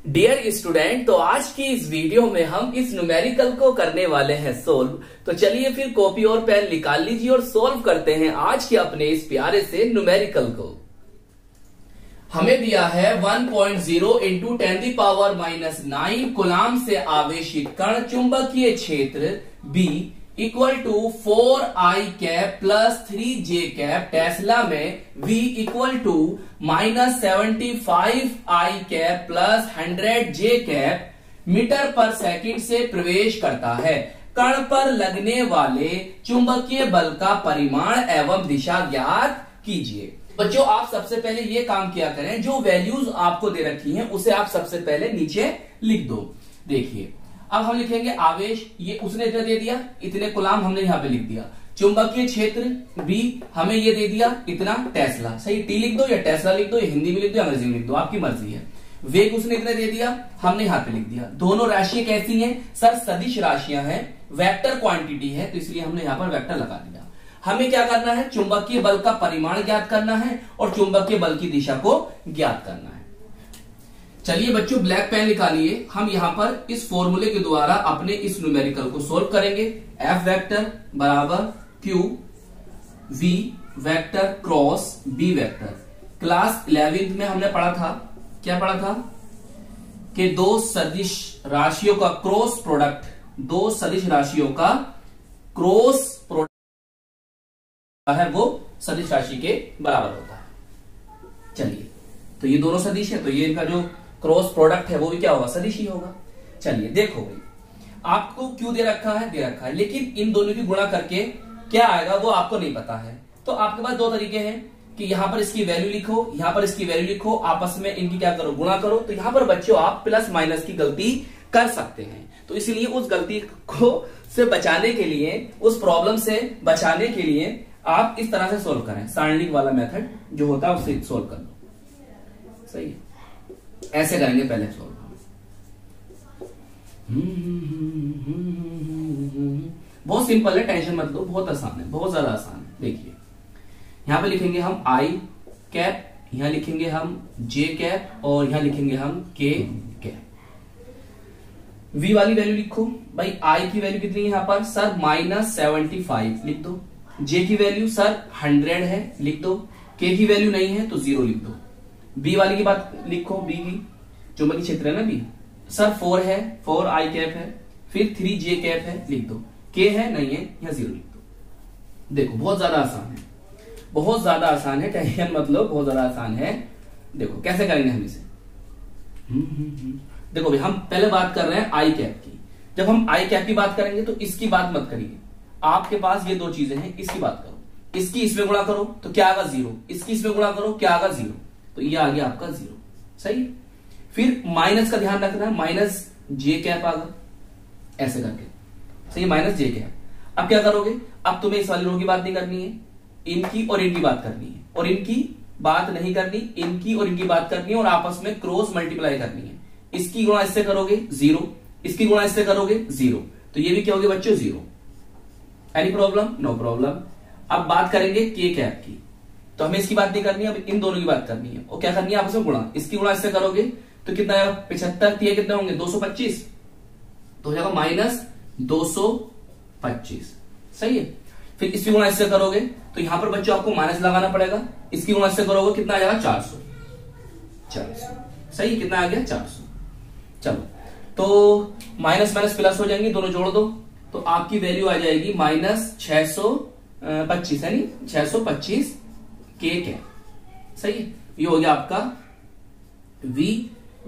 Dear student, तो आज की इस वीडियो में हम इस न्यूमेरिकल को करने वाले हैं सोल्व। तो चलिए फिर कॉपी और पेन निकाल लीजिए और सोल्व करते हैं आज के अपने इस प्यारे से न्यूमेरिकल को। हमें दिया है 1.0 इंटू 10⁻⁹ कूलाम से आवेशित कण चुंबकीय क्षेत्र B equal to 4i cap plus 3j cap tesla में V equal to -75i cap plus 100j cap metre पर सेकंड से प्रवेश करता है। कण पर लगने वाले चुंबकीय बल का परिमाण एवं दिशा ज्ञात कीजिए। बच्चों, आप सबसे पहले ये काम किया करें, जो वैल्यूज आपको दे रखी हैं उसे आप सबसे पहले नीचे लिख दो। देखिए, अब हम लिखेंगे आवेश, ये उसने इतना दे दिया, इतने कूलाम हमने यहां पे लिख दिया। चुंबकीय क्षेत्र बी हमें ये दे दिया इतना टेस्ला। सही, टी लिख दो या टेस्ला लिख दो या हिंदी में लिख दो या अंग्रेजी में लिख दो, आपकी मर्जी है। वेग उसने इतना दे दिया, हमने यहां पे लिख दिया। दोनों राशियां कैसी हैं सर? सदिश राशियां हैं, वेक्टर क्वांटिटी है, तो इसलिए हमने यहां पर वेक्टर लगा दिया। हमें क्या करना है? चुंबकीय बल का परिमाण ज्ञात करना है और चुंबकीय बल की दिशा को ज्ञात करना है। चलिए बच्चों, ब्लैक पेन निकालिए। हम यहां पर इस फॉर्मूले के द्वारा अपने इस न्यूमेरिकल को सोल्व करेंगे। F वेक्टर बराबर Q V vector cross B vector. Class 11th में हमने पढ़ा था, क्या पढ़ा था कि दो सदिश राशियों का क्रॉस प्रोडक्ट, दो सदिश राशियों का क्रॉस प्रोडक्ट है वो सदिश राशि के बराबर होता है। चलिए, तो ये दोनों सदिश है, तो ये इनका जो क्रॉस प्रोडक्ट है वो भी क्या होगा? सदिश ही होगा। चलिए देखो भाई, आपको क्यों दे रखा है? दे रखा है, लेकिन इन दोनों की गुणा करके क्या आएगा वो आपको नहीं पता है। तो आपके पास दो तरीके हैं कि यहां पर इसकी वैल्यू लिखो, यहां पर इसकी वैल्यू लिखो, आपस में इनकी क्या करो? गुणा करो। तो यहां पर बच्चों आप प्लस माइनस की गलती कर सकते हैं। तो इसलिए उस गलती को से बचाने के लिए, उस प्रॉब्लम से बचाने के लिए आप इस तरह से सोल्व करें। सारणिक वाला मेथड जो होता है उससे सोल्व कर लो। सही है, ऐसे करेंगे पहले सोल्व। बहुत सिंपल है, टेंशन मत लो, बहुत आसान है, बहुत ज्यादा आसान है। देखिए, यहां पे लिखेंगे हम I कैप, यहां लिखेंगे हम J कैप और यहां लिखेंगे हम K कैप। V वाली वैल्यू लिखो भाई। I की वैल्यू कितनी है यहां पर सर? -75 लिख दो। J की वैल्यू सर 100 है, लिख दो। K की वैल्यू नहीं है तो 0 लिख दो। B वाली की बात लिखो, B की चुंबकीय क्षेत्र है ना B, सर 4 है, 4i कैप है, फिर 3j कैप है, लिख दो। K है, नहीं है, यहां 0 लिख दो। देखो, बहुत ज्यादा आसान है, बहुत ज्यादा आसान है, टेंशन मत लो, बहुत ज्यादा आसान है। देखो कैसे करेंगे हम इसे। देखो भाई, हम पहले बात कर रहे हैं आई कैप की। जब हम आई कैप की बात करेंगे तो इसकी बात मत करिए। आपके पास ये दो चीजें हैं, इसकी बात करो। इसकी इसमें गुणा करो तो क्या आएगा? 0। इसकी इसमें गुणा करो, क्या आएगा? 0। तो ये आ गया आपका 0। सही है। फिर माइनस का ध्यान रखना है, -j कैप आ गया ऐसे करके। सही है, -j कैप। अब क्या करोगे? अब तुम्हें इस वाली रो की बात नहीं करनी है, इनकी और इनकी बात करनी है, और इनकी बात नहीं करनी, इनकी और इनकी बात करनी है, और आपस में क्रॉस मल्टीप्लाई करनी है। इसकी गुणा इससे करोगे 0, इसकी गुणा इससे करोगे 0, तो ये भी क्या होगी बच्चों? 0। Any problem? No problem. अब बात करेंगे K कैप की, तो हमें इसकी बात नहीं करनी है, अब इन दोनों की बात करनी है। और क्या करनी है? आपस में गुणा। इसकी गुणा इससे करोगे तो कितना आएगा? 75 दिए कितने होंगे? 225, तो हो जाएगा -225। सही है। फिर इसकी गुणा इससे करोगे तो यहां पर बच्चों आपको माइनस लगाना पड़ेगा। इसकी गुणा इससे करोगे कितना आ जाएगा? 400। सही है, कितना आ गया? 400। चलो, तो माइनस माइनस प्लस हो जाएंगे, दोनों जोड़ दो तो आपकी वैल्यू आ जाएगी -625, है नहीं, 625 K कैप। सही है, ये हो गया आपका V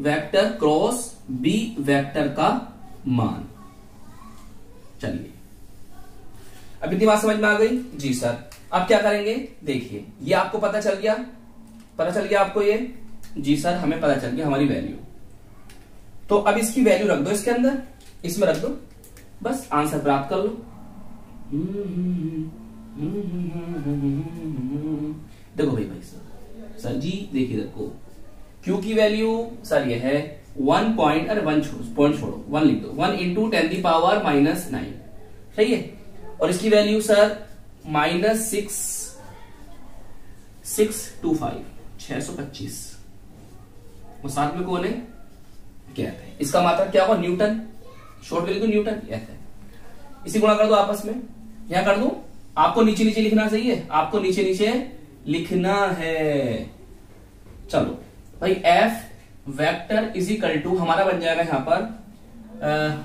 vector cross B vector का मान। चलिए, अब इतनी बात समझ में आ गई? जी सर। अब क्या करेंगे? देखिए, ये आपको पता चल गया, पता चल गया आपको ये? जी सर, हमें पता चल गया हमारी वैल्यू। तो अब इसकी वैल्यू रख दो इसके अंदर, इसमें रख दो, बस आंसर प्राप्त कर लो। देखो भाई सर जी, देखिए देखो, Q की वैल्यू सर ये है 1 पॉइंट, अरे 1 पॉइंट छोड़ो, 1 लिख दो, 1 इंटू 10⁻⁹। सही है। और इसकी वैल्यू सर -625, और साथ में कौन है? गैप है। इसका मात्रक क्या होगा? न्यूटन, शॉर्ट में लिखो न्यूटन, एफ है। इसी गुणा कर दो आपस में, यहां कर दो। आपको नीचे नीचे लिखना चाहिए, आपको नीचे नीचे लिखना है। चलो भाई, F vector is equal to हमारा बन जाएगा यहां पर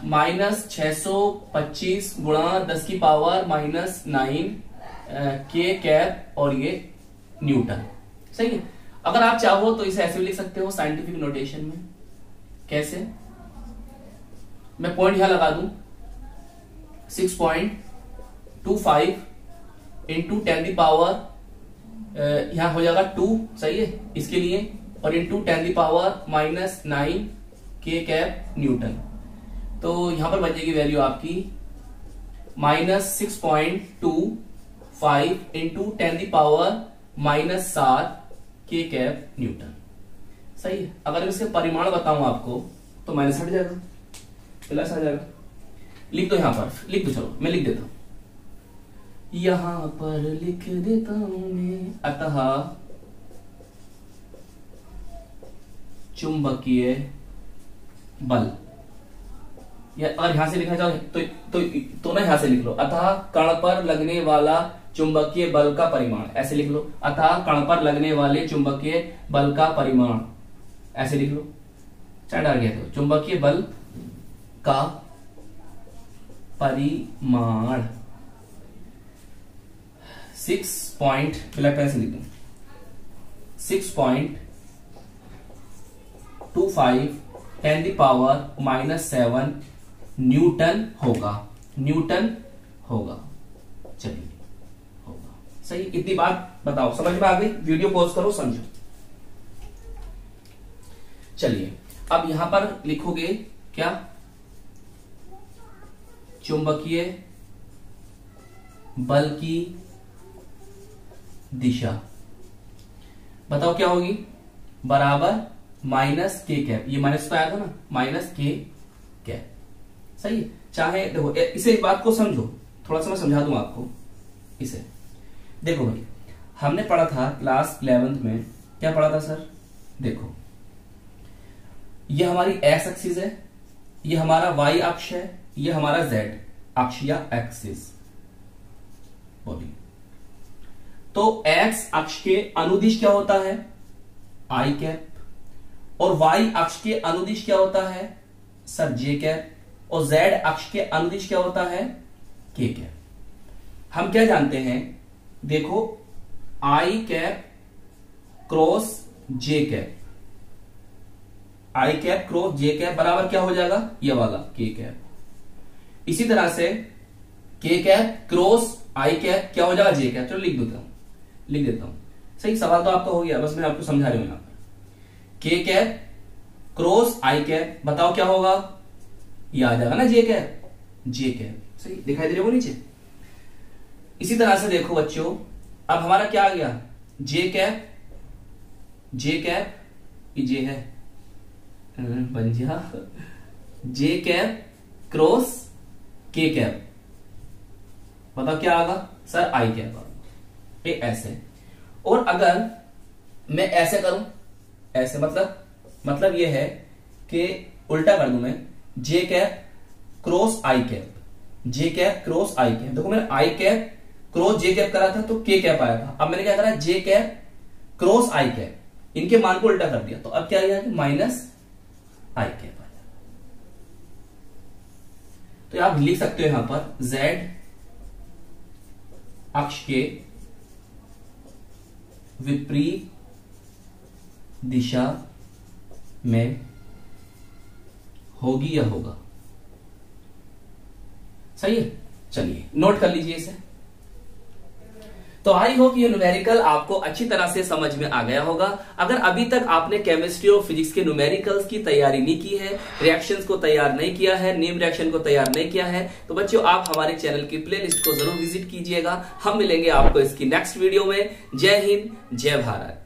-625 गुणा 10 की पावर -9 के कैप और ये न्यूटन। सही है। अगर आप चाहो तो इसे ऐसे भी लिख सकते हो साइंटिफिक नोटेशन में। कैसे? मैं पॉइंट यहां लगा दूं, 6.25 इंटू 10 की पावर यहां हो जाएगा 2, सही है, इसके लिए, और इंटू 10 की पावर -9 के कैप न्यूटन। तो यहां पर बन जाएगी वैल्यू आपकी -6.25 इंटू 10 की पावर -7 के कैप न्यूटन। सही है। अगर मैं इसके परिमाण बताऊं आपको तो माइनस हट जाएगा, प्लस आ जाएगा। लिख दो यहां पर, लिख दो, चलो मैं लिख देता हूं, यहां पर लिख देता हूं मैं। अतः चुंबकीय बल, या अगर यहां से लिखना चाहो तो ना यहां से लिख लो, अतः कण पर लगने वाला चुंबकीय बल का परिमाण, ऐसे लिख लो। अतः कण पर लगने वाले चुंबकीय बल का परिमाण, ऐसे लिख लो। चाहे डर गया तो चुंबकीय बल का परिमाण 6.25 10 की पावर -7 न्यूटन होगा, न्यूटन होगा। चलिए, होगा। सही, इतनी बात बताओ, समझ में आ गई? वीडियो पॉज करो, समझो। चलिए, अब यहां पर लिखोगे क्या? चुंबकीय बल की दिशा बताओ क्या होगी? बराबर माइनस के कैप, ये माइनस तो आया था ना, माइनस के कैप। सही है। चाहे देखो, इसे एक बात को समझो, थोड़ा सा मैं समझा दूं आपको इसे। देखो भाई, हमने पढ़ा था क्लास 11th में, क्या पढ़ा था सर? देखो, ये हमारी एक्स एक्सिस है, ये हमारा वाई अक्ष है, ये हमारा जेड अक्ष या एक्सिस बोलिए। तो एक्स अक्ष के अनुदिश क्या होता है? आई कैप। और वाई अक्ष के अनुदिश क्या होता है? सर जे कैप। और जेड अक्ष के अनुदिश क्या होता है? के कैप। हम क्या जानते हैं? देखो, आई कैप क्रॉस जे कैप, आई कैप क्रॉस जे कैप बराबर क्या हो जाएगा? ये वाला के कैप। इसी तरह से के कैप क्रॉस आई कैप क्या हो जाएगा? जे कैप। चलो लिख देता हूं। सही, सवाल तो आपका हो गया, बस मैं आपको समझा रही हूं यहां पर। के कैप क्रॉस आई कैप बताओ क्या होगा? ये आ जाएगा ना जे कैप, जे कैप। सही, दिखाई दे रहे हो नीचे? इसी तरह से देखो बच्चों, अब हमारा क्या आ गया? जे कैप, जे कैप, ये जे है बन जा, जे कैप क्रॉस के कैप बताओ क्या आगा? सर आई कैप आगा। ऐसे। और अगर मैं ऐसे करूं, ऐसे मतलब ये है कि उल्टा कर दूं मैं, जे कैप क्रॉस आई कैप, जे कैप क्रॉस आई कैप। देखो, मैंने आई कैप क्रॉस जे कैप करा था तो के कैप आया था। अब मैंने क्या करा? जे कैप क्रॉस आई कैप, इनके मान को उल्टा कर दिया, तो अब क्या आ गया? माइनस आई कैप आ जाएगा। तो आप लिख सकते हो यहां पर जेड अक्ष के विपरीत दिशा में होगी या होगा। सही है। चलिए नोट कर लीजिए इसे। तो आई होप ये न्यूमेरिकल आपको अच्छी तरह से समझ में आ गया होगा। अगर अभी तक आपने केमिस्ट्री और फिजिक्स के न्यूमेरिकल्स की तैयारी नहीं की है, रिएक्शंस को तैयार नहीं किया है, नेम रिएक्शन को तैयार नहीं किया है, तो बच्चों आप हमारे चैनल की प्लेलिस्ट को जरूर विजिट कीजिएगा। हम मिलेंगे आपको इसकी नेक्स्ट वीडियो में। जय हिंद, जय भारत।